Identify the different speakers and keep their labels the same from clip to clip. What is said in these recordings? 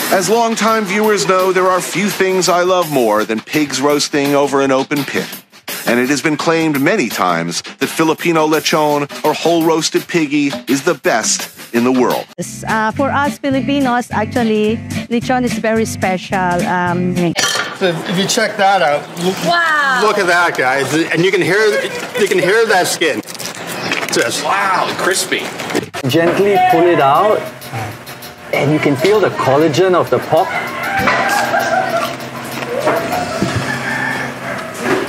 Speaker 1: As longtime viewers know, there are few things I love more than pigs roasting over an open pit. And it has been claimed many times that Filipino lechon, or whole roasted piggy, is the best in the world.
Speaker 2: For us Filipinos, actually, lechon is very special.
Speaker 3: So if you check that out, look at that, guys, and you can hear that skin. Just
Speaker 4: wow, crispy.
Speaker 5: Gently pull it out, and you can feel the collagen of the pork.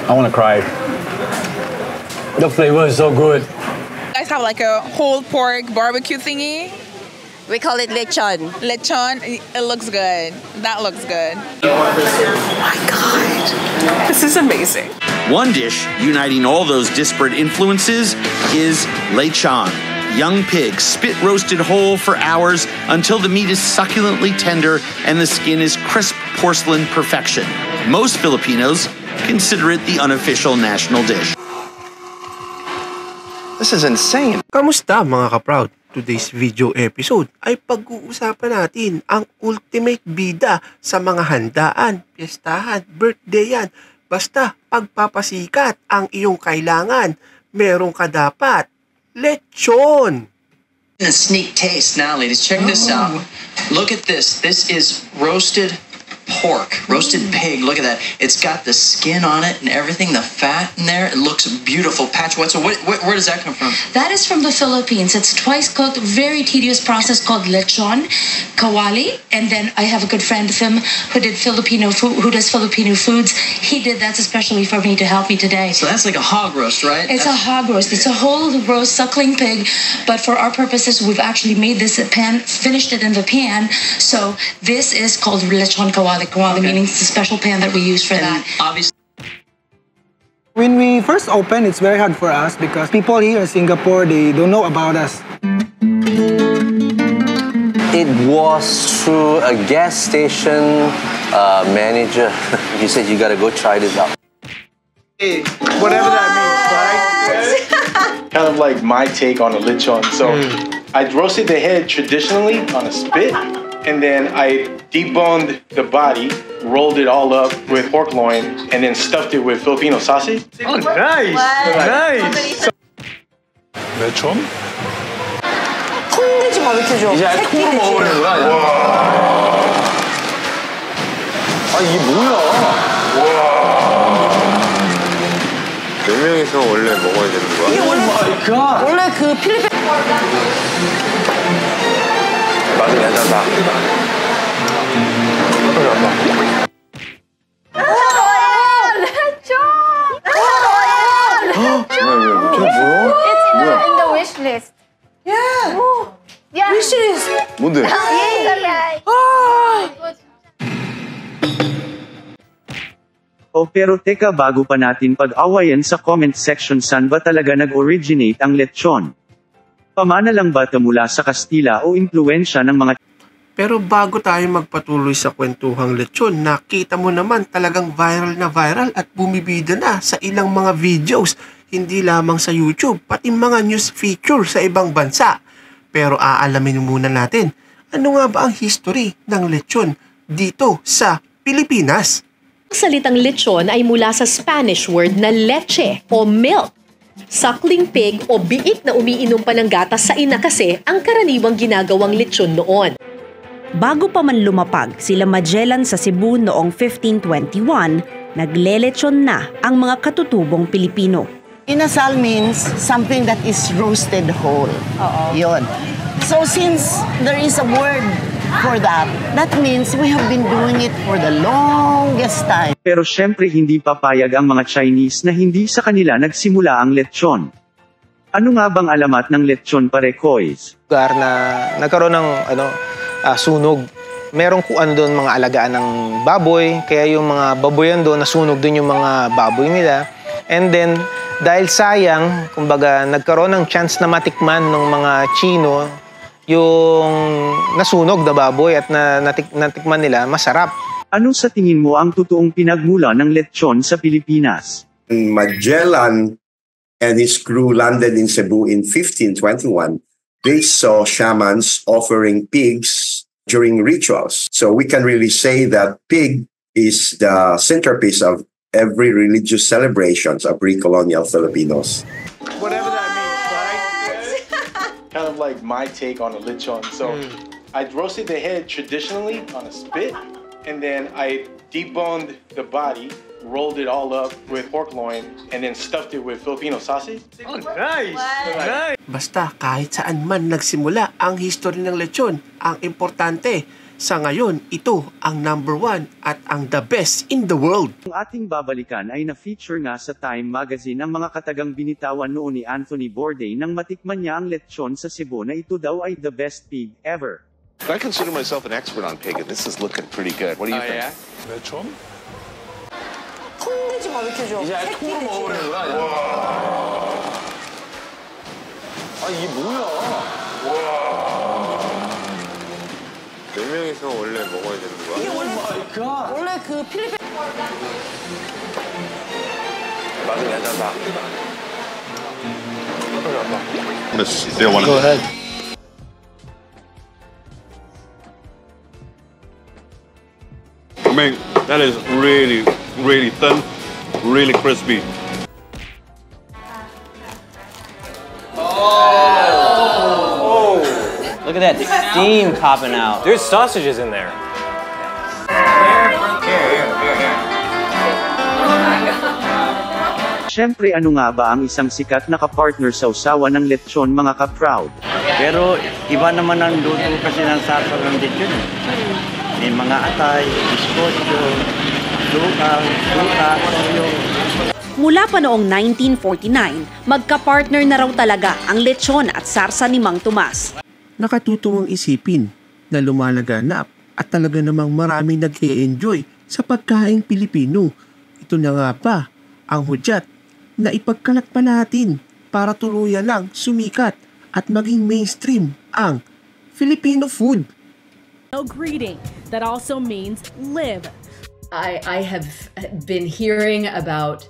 Speaker 5: I want to cry. The flavor is so good.
Speaker 6: You guys have like a whole pork barbecue thingy.
Speaker 7: We call it lechon.
Speaker 6: Lechon, it looks good. That looks good.
Speaker 8: Oh my God, this is amazing.
Speaker 4: One dish uniting all those disparate influences is lechon. Young pig, spit roasted whole for hours until the meat is succulently tender and the skin is crisp porcelain perfection. Most Filipinos consider it the unofficial national dish.
Speaker 9: This is insane.
Speaker 10: Kamusta mga ka-proud? Today's video episode ay pag-uusapan natin ang ultimate bida sa mga handaan, piyestahan, birthday yan. Basta pagpapasikat ang iyong kailangan, meron ka dapat lechon.
Speaker 9: A sneak taste now, ladies. Check this out. Look at this. This is roasted pork, roasted pig. Look at that. It's got the skin on it and everything, the fat in there. It looks beautiful. Patch, where does that come from?
Speaker 11: That is from the Philippines. It's twice cooked, very tedious process called lechon kawali. And then I have a good friend of him who does Filipino foods. He did that especially for me to help me today.
Speaker 9: So that's like a hog roast, right?
Speaker 11: It's a hog roast. It's a whole roast suckling pig. But for our purposes, we've actually made this pan, finished it in the pan. So this is called lechon kawali. Kawali, meaning it's a special pan that we use for that.
Speaker 9: Obviously.
Speaker 12: When we first opened, it's very hard for us because people here in Singapore, they don't know about us.
Speaker 5: It was through a gas station manager. He said, you gotta go try this out.
Speaker 13: Hey, whatever that means, right? Kind of like my take on a lechon. So I roasted the head traditionally on a spit, and then I deboned the body, rolled it all up with pork loin, and then stuffed it with Filipino sausage.
Speaker 3: Oh, nice!
Speaker 13: Wow.
Speaker 3: Nice!
Speaker 13: lechon?
Speaker 7: 통돼지 바비큐죠.
Speaker 5: 이제 통으로 먹어버리는 거야. 아, 이게 뭐야?
Speaker 14: 몇 명이서 원래 먹어야 되는 거야?
Speaker 7: 이게 원래 그 필리핀
Speaker 5: 맛은 괜찮다.
Speaker 15: It's in the wish list.
Speaker 7: Yeah.
Speaker 15: Yeah.
Speaker 7: Wish list.
Speaker 5: 뭔데?
Speaker 16: Pero teka, bago pa natin pag-awayan sa comment section, saan ba talaga nag-originate ang lechon? Pamana lang ba ito mula sa Kastila o impluensya ng mga...
Speaker 10: Pero bago tayo magpatuloy sa kwentuhang lechon, nakita mo naman talagang viral na viral at bumibida na sa ilang mga videos, hindi lamang sa YouTube, pati mga news feature sa ibang bansa. Pero aalamin muna natin, ano nga ba ang history ng lechon dito sa Pilipinas?
Speaker 17: Ang salitang lechon ay mula sa Spanish word na leche o milk. Suckling pig o biik na umiinom pa ng gatas sa ina kasi ang karaniwang ginagawang lechon noon.
Speaker 18: Bago pa man lumapag sila Magellan sa Cebu noong 1521, naglelechon na ang mga katutubong Pilipino.
Speaker 7: Inasal means something that is roasted whole. Yun. So since there is a word for that, that means we have been doing it for the longest time.
Speaker 16: Pero syempre hindi papayag ang mga Chinese na hindi sa kanila nagsimula ang lechon. Ano nga bang alamat ng lechon, pare Kois?
Speaker 19: Lugar na nagkaroon ng sunog. Merong doon mga alagaan ng baboy, kaya yung mga baboyan doon, nasunog doon yung mga baboy nila. And then, dahil sayang, kumbaga, nagkaroon ng chance na matikman ng mga Chino yung nasunog na baboy at natikman nila, masarap.
Speaker 16: Ano sa tingin mo ang totoong pinagmula ng lechon sa Pilipinas?
Speaker 20: Magellan and his crew landed in Cebu in 1521. They saw shamans offering pigs during rituals. So we can really say that pig is the centerpiece of every religious celebrations of pre-colonial Filipinos.
Speaker 13: Whatever that means, right? Kind of like my take on a lechon. So I roasted the head traditionally on a spit, and then I deboned the body, rolled it all up with pork loin, and then stuffed it with Filipino sausage.
Speaker 10: Oh, nice! Nice! Basta kahit saan man nagsimula ang history ng lechon, ang importante, sa ngayon, ito ang #1 at ang the best in the world.
Speaker 16: Ang ating babalikan ay na-feature nga sa Time Magazine ang mga katagang binitawan noon ni Anthony Bourdain nang matikman niya ang lechon sa Cebu na ito daw ay the best pig ever.
Speaker 1: I consider myself an expert on pig, and this is looking pretty good. What do you think?
Speaker 13: Yeah? lechon?
Speaker 8: 통돼지 바비큐죠.
Speaker 13: 이제 통으로 먹으는구나. 와. 아, 이게 뭐야? 와.
Speaker 14: 4명이서 원래 먹어야 되는 거야?
Speaker 8: 이게 원래 그 필리핀
Speaker 14: 맛은 괜찮다.
Speaker 13: Go ahead.
Speaker 21: I mean, that is really, really thin, really crispy.
Speaker 22: Look at that steam popping out. There's sausages in there.
Speaker 16: Siyempre ano nga ba ang isang sikat na kapartner sa usawa ng lechon mga ka-proud?
Speaker 22: Pero iba naman ang luto kasi ng sarsa ng lechon. May mga atay, biskotyo, suka, toyo.
Speaker 18: Mula pa noong 1949, magka-partner na raw talaga ang lechon at sarsa ni Mang Tomas.
Speaker 10: Nakatutuwang isipin na lumalaganap at talaga namang maraming nag-e-enjoy sa pagkaing Pilipino. Ito na nga ba ang hudyat na ipagkalat pa natin para tuluyan lang sumikat at maging mainstream ang Filipino food.
Speaker 23: No greeting that also means live.
Speaker 24: I have been hearing about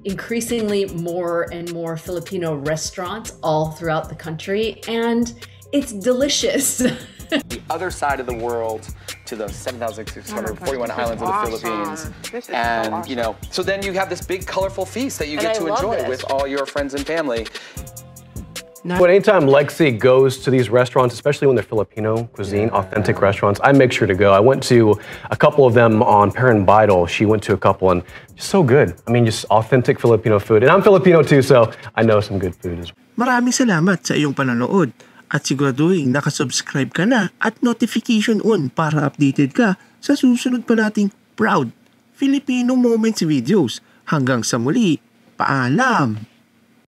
Speaker 24: increasingly more and more Filipino restaurants all throughout the country, and it's delicious.
Speaker 25: The other side of the world to the 7,641 islands of the Philippines. And, you know, so then you have this big colorful feast that you get to enjoy with all your friends and family.
Speaker 26: But anytime Lexi goes to these restaurants, especially when they're Filipino cuisine, authentic restaurants, I make sure to go. I went to a couple of them on Parent Bidal. She went to a couple and just so good. I mean, just authentic Filipino food. And I'm Filipino too, so I know some good food as well.
Speaker 10: Maraming salamat sa iyong panonood at siguraduhin nakasubscribe ka na at notification on para updated ka sa susunod pa nating Proud Filipino Moments videos. Hanggang sa muli, paalam!